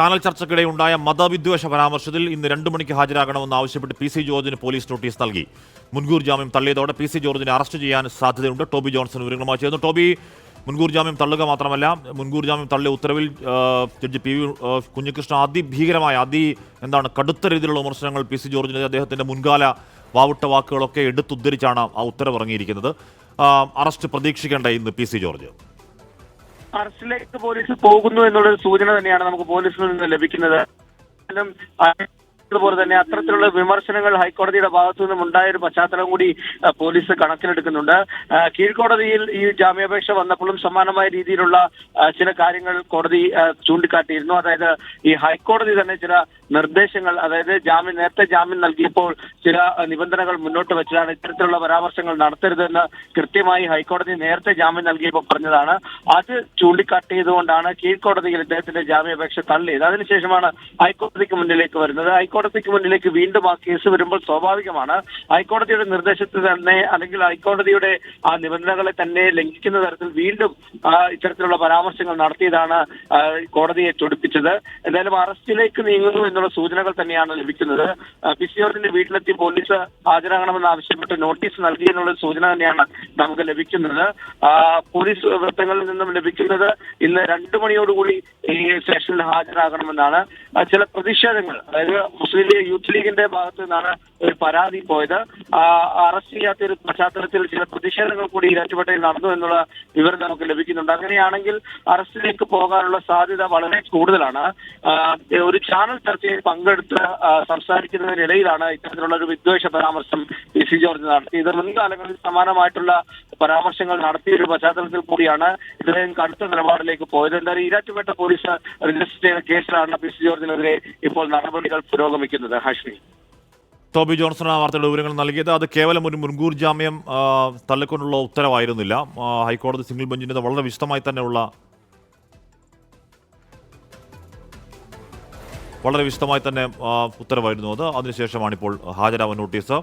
Channel ചർച്ചയ്ക്കിടെ ഉണ്ടായ മതവിദ്വേഷ പരാമർശത്തിൽ ഇന്ന് 2 മണിക്ക് ഹാജരാകണമെന്ന് ആവശ്യപ്പെട്ട് പി സി ജോർജിന് പോലീസ് നോട്ടീസ് നൽകി. മുൻകൂർ ജാമ്യം തള്ളിയതോടെ പി സി ജോർജിനെ അറസ്റ്റ് ചെയ്യാൻ സാധ്യതയുണ്ട്. ടോബി ജോൺസൺ വിവരങ്ങളുമായി ചേർന്നു. ടോബി, മുൻകൂർ ജാമ്യം തള്ളുക മാത്രമല്ല, മുൻകൂർ ജാമ്യം തള്ളിയ ഉത്തരവിൽ ജഡ്ജി പി വി കുഞ്ഞികൃഷ്ണൻ കടുത്ത രീതിയിലുള്ള വിമർശനങ്ങൾ പി സി ജോർജിന് അദ്ദേഹത്തിന്റെ മുൻകാല വാവുട്ട വാക്കുകളൊക്കെ എടുത്തുദ്ധരിച്ചാണ് ആ ഉത്തരവ് ഇറങ്ങിയിരിക്കുന്നത്. അറസ്റ്റ് പ്രതീക്ഷിക്കേണ്ട ഇന്ന് പി സി ജോർജ്? അറസ്റ്റിലേക്ക് പോലീസ് പോകുന്നു എന്നുള്ളൊരു സൂചന തന്നെയാണ് നമുക്ക് പോലീസിൽ നിന്ന് ലഭിക്കുന്നത്. അതുപോലെ തന്നെ അത്തരത്തിലുള്ള വിമർശനങ്ങൾ ഹൈക്കോടതിയുടെ ഭാഗത്തു നിന്നും ഉണ്ടായ ഒരു പശ്ചാത്തലം കൂടി പോലീസ് കണക്കിലെടുക്കുന്നുണ്ട്. കീഴ്ക്കോടതിയിൽ ഈ ജാമ്യാപേക്ഷ വന്നപ്പോഴും സമാനമായ രീതിയിലുള്ള ചില കാര്യങ്ങൾ കോടതി ചൂണ്ടിക്കാട്ടിയിരുന്നു. അതായത് ഈ ഹൈക്കോടതി തന്നെ ചില നിർദ്ദേശങ്ങൾ, അതായത് നേരത്തെ ജാമ്യം നൽകിയപ്പോൾ ചില നിബന്ധനകൾ മുന്നോട്ട് വെച്ചതാണ്. ഇത്തരത്തിലുള്ള പരാമർശങ്ങൾ നടത്തരുതെന്ന് കൃത്യമായി ഹൈക്കോടതി നേരത്തെ ജാമ്യം നൽകിയപ്പോൾ പറഞ്ഞതാണ്. അത് ചൂണ്ടിക്കാട്ടിയതുകൊണ്ടാണ് കീഴ്ക്കോടതിയിൽ ഇദ്ദേഹത്തിന്റെ ജാമ്യാപേക്ഷ തള്ളിയത്. അതിനുശേഷമാണ് ഹൈക്കോടതിക്ക് മുന്നിലേക്ക് വരുന്നത്. ഹൈക്കോടതിക്ക് മുന്നിലേക്ക് വീണ്ടും ആ കേസ് വരുമ്പോൾ സ്വാഭാവികമാണ് ഹൈക്കോടതിയുടെ നിർദ്ദേശത്തിൽ തന്നെ, അല്ലെങ്കിൽ ഹൈക്കോടതിയുടെ ആ നിബന്ധനകളെ തന്നെ ലംഘിക്കുന്ന തരത്തിൽ വീണ്ടും ഇത്തരത്തിലുള്ള പരാമർശങ്ങൾ നടത്തിയതാണ് കോടതിയെ ചൊടിപ്പിച്ചത്. എന്തായാലും അറസ്റ്റിലേക്ക് നീങ്ങുന്നു എന്നുള്ള സൂചനകൾ തന്നെയാണ് ലഭിക്കുന്നത്. പി സി ജോർജിന്റെ വീട്ടിലെത്തി പോലീസ് ഹാജരാകണമെന്ന് ആവശ്യപ്പെട്ട് നോട്ടീസ് നൽകി എന്നുള്ള സൂചന തന്നെയാണ് നമുക്ക് ലഭിക്കുന്നത്. പോലീസ് വൃത്തങ്ങളിൽ നിന്നും ലഭിക്കുന്നത് ഇന്ന് 2 മണിയോടുകൂടി ഈ സ്റ്റേഷനിൽ ഹാജരാകണമെന്നാണ്. ചില പ്രതിഷേധങ്ങൾ, അതായത് മുസ്ലിം ലീഗ് യൂത്ത് ലീഗിന്റെ ഭാഗത്തു നിന്നാണ് ഒരു പരാതി പോയത്. അറസ്റ്റ് ചെയ്യാത്ത ഒരു പശ്ചാത്തലത്തിൽ ചില പ്രതിഷേധങ്ങൾ കൂടി ഈരാറ്റുപേട്ടയിൽ നടന്നു എന്നുള്ള വിവരം നമുക്ക് ലഭിക്കുന്നുണ്ട്. അങ്ങനെയാണെങ്കിൽ അറസ്റ്റിലേക്ക് പോകാനുള്ള സാധ്യത വളരെ കൂടുതലാണ്. ഒരു ചാനൽ ചർച്ചയിൽ പങ്കെടുത്ത് സംസാരിക്കുന്നതിനിടയിലാണ് ഇത്തരത്തിലുള്ള ഒരു വിദ്വേഷ പരാമർശം പി സി ജോർജ് നടത്തിയത്. മുൻകാലങ്ങളിൽ സമാനമായിട്ടുള്ള പരാമർശങ്ങൾ നടത്തിയ ഒരു പശ്ചാത്തലത്തിൽ കൂടിയാണ് ഇദ്ദേഹം കടുത്ത നിലപാടിലേക്ക് പോയത്. എന്തായാലും ഈരാറ്റുപേട്ട പോലീസ് രജിസ്റ്റർ ചെയ്ത കേസിലാണ് പി സി ജോർജിനെതിരെ ഇപ്പോൾ നടപടികൾ പുരോഗമിക്കുന്നത്. ഹാഷ്മി, ടോബി ജോൺസൺ വാർത്തയുടെ വിവരങ്ങൾ നൽകിയത്. അത് കേവലം ഒരു മുൻകൂർ ജാമ്യം തള്ളിക്കൊണ്ടുള്ള ഉത്തരവായിരുന്നില്ല. ഹൈക്കോടതി സിംഗിൾ ബെഞ്ചിൻ്റെ വളരെ വിശദമായി തന്നെ ഉത്തരവായിരുന്നു അത്. അതിനുശേഷമാണിപ്പോൾ ഹാജരാവാൻ നോട്ടീസ്,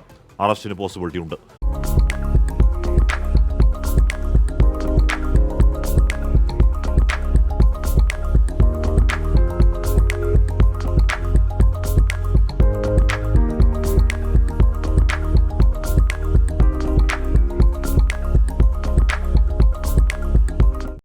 അറസ്റ്റിന് പോസിബിലിറ്റി ഉണ്ട്.